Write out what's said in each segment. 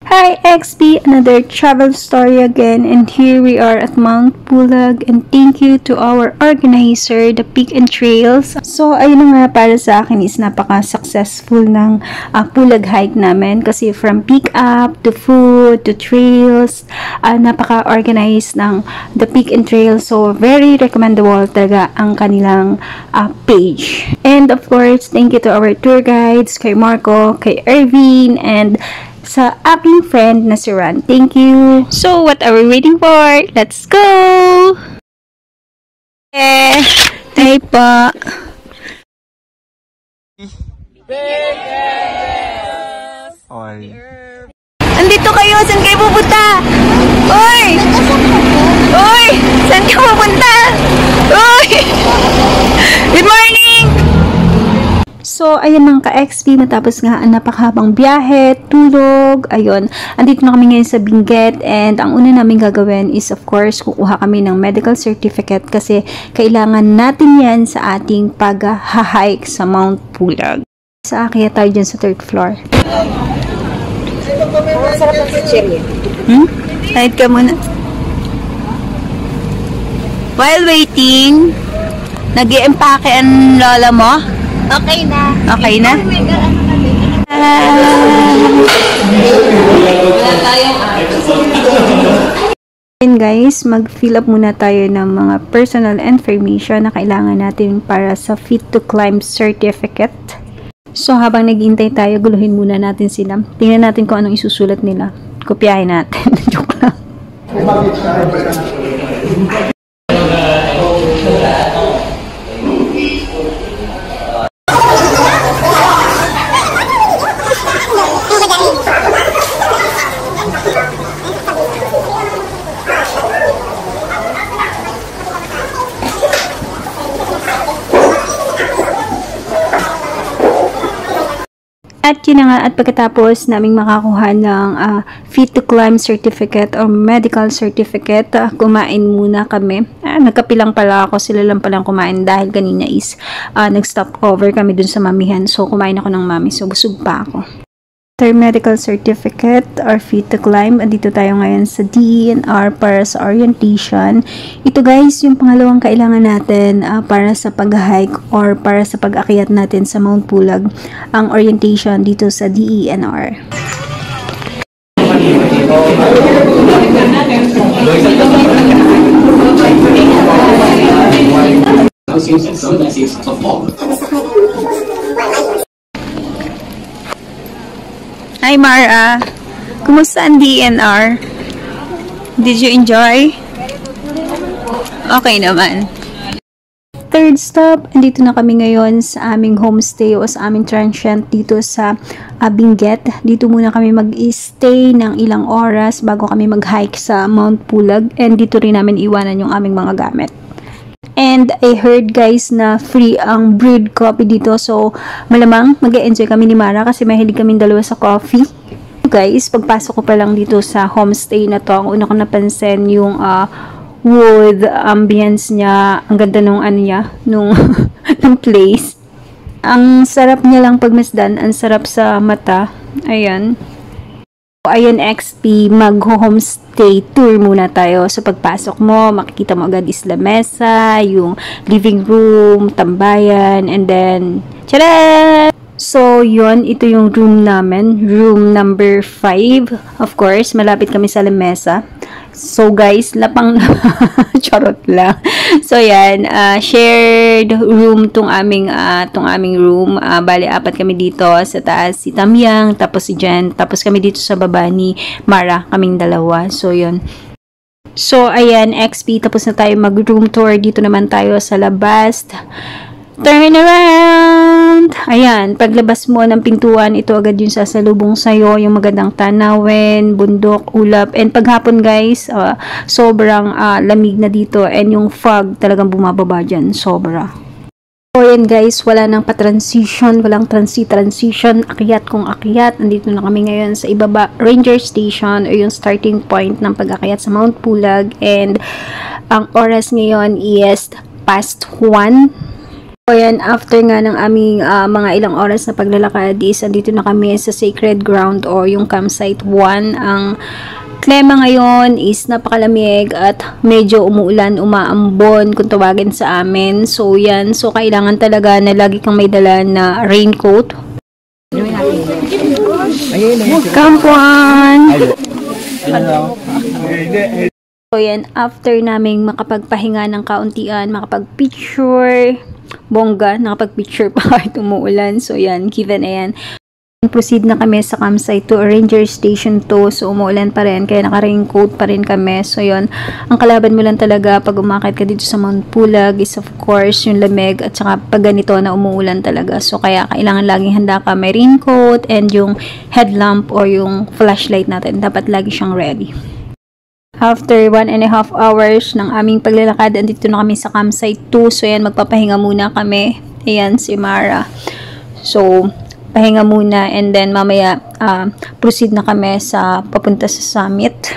Hi XP, another travel story again, and here we are at Mount Pulag, and thank you to our organizer, the Peak and Trails. So ayun nga, para sa akin is napaka-successful ng Pulag hike namin kasi from pick up to food to trails, napaka-organized ng the Peak and Trails. So very recommendable talaga ang kanilang page. And of course, thank you to our tour guides, kay Marco, kay Ervin, and sa aking friend na si Ron. Thank you. So, what are we waiting for? Let's go! Hi po. Oy. Andito kayo! Saan kayo pupunta? Uy! Uy! Saan kayo pupunta? Uy! Good morning! So, ayun mga ka-XP, matapos nga ang napakahabang biyahe, tulog, ayun, andito na kami ngayon sa Benguet, and ang una namin gagawin is of course, kukuha kami ng medical certificate kasi kailangan natin yan sa ating pag-hike sa Mount Pulag. Sa akin tayo dyan sa 3rd floor. Masarap lang sa cherry. Kahit ka muna. While waiting, nag-i-empake ang lola mo? Okay na. Okay na? And guys, mag-fill up muna tayo ng mga personal information na kailangan natin para sa Fit to Climb certificate. So, habang naghihintay tayo, guluhin muna natin sila. Tingnan natin kung anong isusulat nila. Kopyahin natin. Joke lang. At yun na nga, at pagkatapos naming makakuha ng Fit to Climb certificate or medical certificate, kumain muna kami. Nagkapilang pala ako, sila lang palang kumain dahil kanina is nag-stop over kami dun sa mamihan. So, kumain ako ng mami. So, busog pa ako. After medical certificate or Fit to Climb, andito tayo ngayon sa DENR para sa orientation. Ito guys, yung pangalawang kailangan natin para sa pag-hike or para sa pag-akyat natin sa Mount Pulag, ang orientation dito sa DENR. Hi Mara, kumusta ang DENR? Did you enjoy? Okay naman. Third stop, andito na kami ngayon sa aming homestay o sa aming transient dito sa Benguet. Dito muna kami mag-stay ng ilang oras bago kami mag-hike sa Mount Pulag, and dito rin namin iwanan yung aming mga gamit. And I heard guys na free ang brewed coffee dito. So, malamang mag-e-enjoy kami ni Mara kasi mahilig kaming dalawa sa coffee. Guys, pagpasok ko pa lang dito sa homestay na to, ang una ko napansin yung wood ambience niya. Ang ganda nung ano niya, nung place. Ang sarap niya lang pagmasdan, ang sarap sa mata. Ayan. Ayan XP, mag-homestay tour muna tayo. So pagpasok mo, makikita mo agad is lamesa, yung living room, tambayan, and then, tara! So yun, ito yung room namin, room number 5. Of course, malapit kami sa lamesa. So guys, lapang charot lang. So yan, shared room tong aming room. Bali 4 kami dito sa taas, si Tamyang, tapos si Jen, tapos kami dito sa baba ni Mara, kaming dalawa. So yun. So ayan, XP, tapos na tayo mag-room tour. Dito naman tayo sa labas. Turn around! Ayan, paglabas mo ng pintuan, ito agad yung sasalubong sa'yo, yung magandang tanawin, bundok, ulap, and paghapon guys, sobrang lamig na dito, and yung fog talagang bumababa dyan, sobra. So yan guys, wala nang pa-transition, walang transition, akyat kung akyat. Andito na kami ngayon sa ibaba, Ranger Station, o yung starting point ng pag-akyat sa Mount Pulag, and ang oras ngayon is past 1. So yan, after nga ng aming mga ilang oras na paglalakad is andito na kami sa Sacred Ground or yung campsite 1. Ang klima ngayon is napakalamig at medyo umuulan, umaambon kung tawagin sa amin. So yan, so kailangan talaga na lagi kang may dala na raincoat. Kampuan! So yan, after naming makapagpahinga ng kauntian, makapag-picture, bongga, nakapag-picture pa kahit umuulan. So yan, given na yan. Proceed na kami sa campsite to Ranger Station 2. So umuulan pa rin, kaya naka-raincoat pa rin kami. So yun, ang kalaban mo lang talaga pag umakit ka dito sa Mount Pulag is of course yung lamig at saka pag ganito na umuulan talaga. So kaya kailangan laging handa ka, may raincoat and yung headlamp or yung flashlight natin. Dapat lagi siyang ready. After 1.5 hours ng aming paglalakad, andito na kami sa campsite 2. So, yan, magpapahinga muna kami. Ayan, si Mara. So, pahinga muna and then mamaya proceed na kami sa papunta sa summit.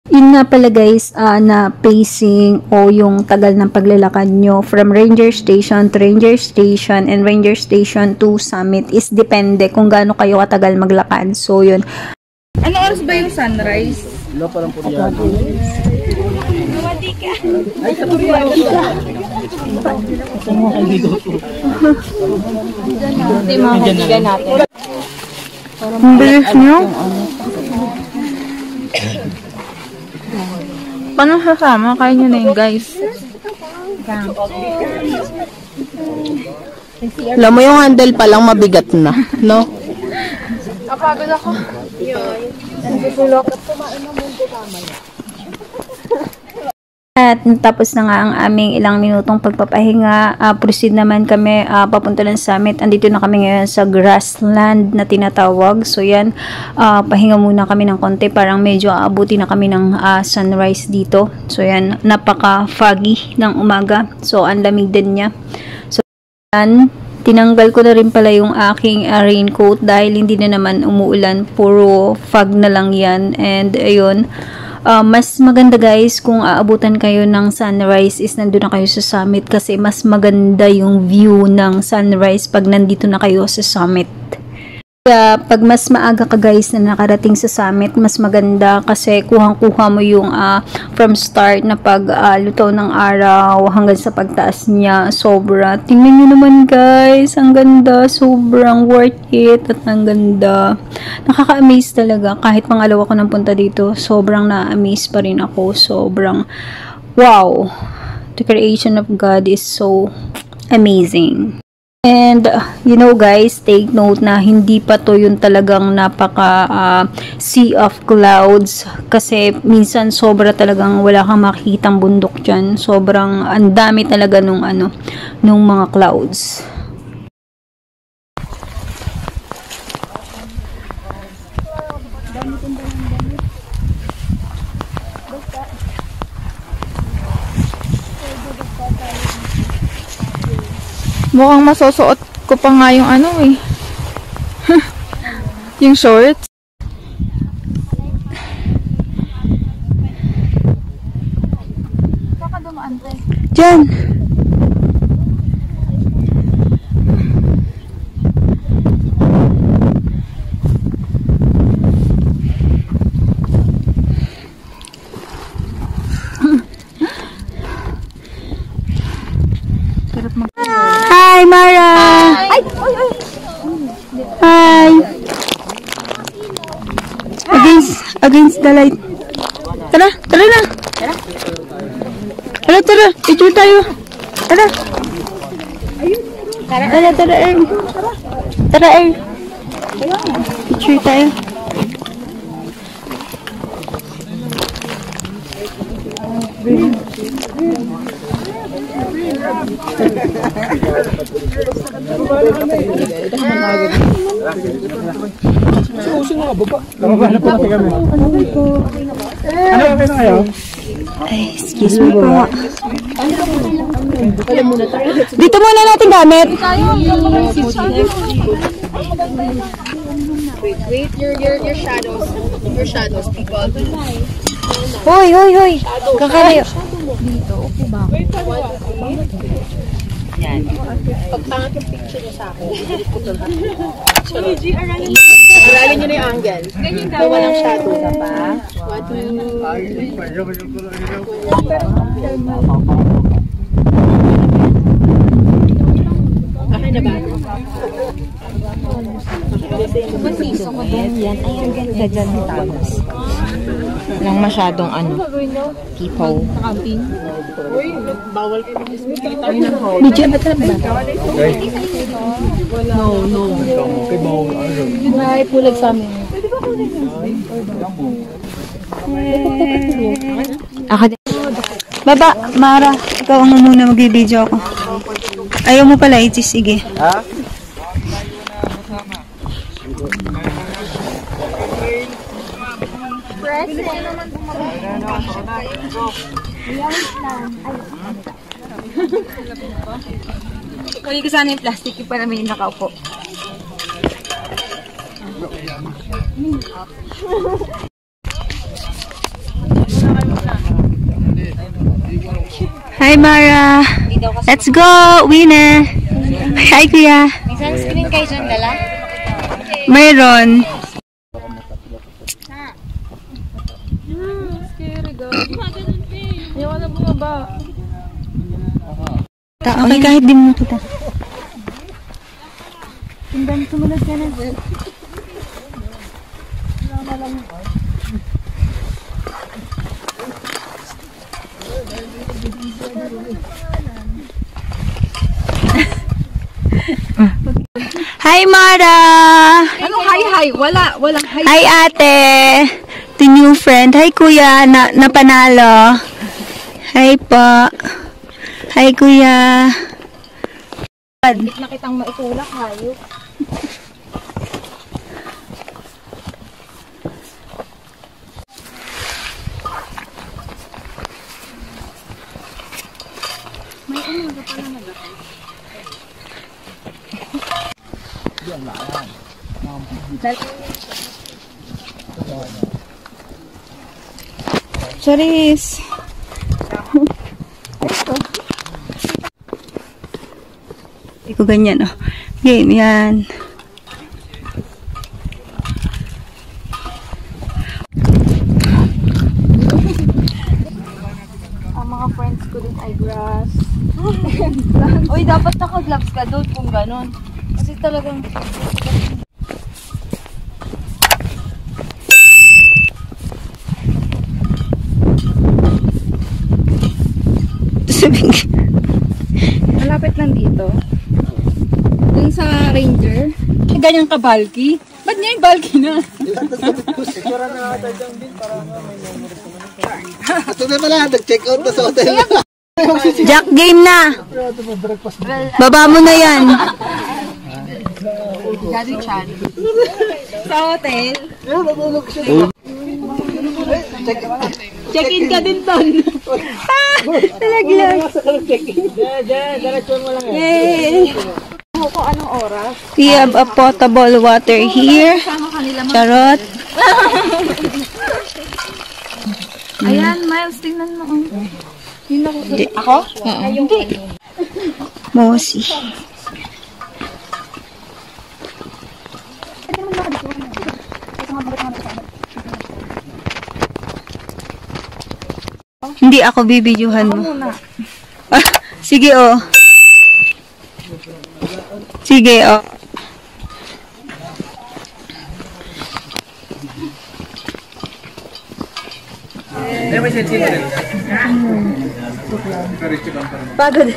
Yun nga pala guys, na pacing o yung tagal ng paglalakad nyo from Ranger Station to Ranger Station and Ranger Station to summit is depende kung gaano kayo katagal maglakad. So, yun. Ano oras ba yung sunrise? Wala parang puryado. Nawadi ka. Ay, sa puryado ka. Saan mo kayo dito? Ito yung mga kaibigan natin. Ang bilis nyo? Paano sasama? Kaya nyo na yun, guys. Alam mo yung handle pa lang mabigat na, no? Kapagod ako. At tapos na nga ang aming ilang minutong pagpapahinga, proceed naman kami papunta ng summit. Andito na kami ngayon sa grassland na tinatawag. So yan, pahinga muna kami ng konti, parang medyo aabuti na kami ng sunrise dito. So yan, napaka-foggy ng umaga. So ang lamig din niya. So yan, tinanggal ko na rin pala yung aking raincoat dahil hindi na naman umuulan, puro fog na lang yan. And ayun, mas maganda guys kung aabutan kayo ng sunrise is nandun na kayo sa summit kasi mas maganda yung view ng sunrise pag nandito na kayo sa summit. Kaya pag mas maaga ka guys na nakarating sa summit, mas maganda kasi kuhang-kuha mo yung from start na pag luto ng araw hanggang sa pagtaas niya. Sobra. Tingnan nyo naman guys, ang ganda. Sobrang worth it at ang ganda. Nakaka-amaze talaga. Kahit pangalawa ko nang punta dito, sobrang na-amaze pa rin ako. Sobrang wow. The creation of God is so amazing. And you know guys, take note na hindi pa to yung talagang napaka sea of clouds kasi minsan sobra talagang wala kang makikitang bundok dyan. Sobrang ang dami talaga nung mga clouds. Mukhang masusuot ko pa nga yung yung shorts. Baka dumaan tayo. Diyan! Hi, Mara! Ay! Hi! Against the light. Tara na! Tara! Picture tayo! Tara, Earl! Tara, Earl! Picture tayo. Ay, excuse me po. Dito muna natin gamit. Wait, your shadows. Your shadows, people. Hoy! Kakalayo. Pagpangat yung picture niya sa akin. Aralin niyo na yung angle. Kaya walang shadow na pa. Okay na ba? Gusto ko din yan. Ay, ang ganda dyan ni Thanos. Walang masyadong people. Uy, bawal ka Medyo matrap ba? No. Ay, pulag sa amin. Ako din. Baba, Mara. Ikaw ang muna mag-video ako. Ayaw mo pala, Itis. Sige. Ha? Kunin ko sana yung plastic yung para may nakaupo. Hi, Mara. Let's go, winner. Hi, Kuya. May sunscreen kayo dyan, dala? Mayroon. Okay, kahit di mo kita. Sumunod ka na, sir. Hi, Mara! Anong hi? Walang hi. Hi, ate! The new friend. Hi, kuya. Napanalo. Hi po. Hi, kuya. Nakitang maitulak, hayop. Charis. Hindi ko ganyan, oh. Game, yan. Ang mga friends ko din ay grass. Uy, dapat naka-gloves ka doon kung ganon. Kasi talagang... Malapit lang dito. Dun sa Ranger. Ganyan ka bulky? Ba't niya yung bulky na? Ito na pala, nag-check out na sa hotel. Jack, game na. Baba mo na yan. Daddy Chan. Sa hotel? Check-in ka din, Ton. Talaglag. Yay! Kung anong oras? We have a potable water here. Charot. Ayan, Miles, tingnan mo. Yun ako. Ako? Hindi. Mosi. Hindi ako bibidyuhan mo. Ah, sige, oh. Sige, oh. Pagod.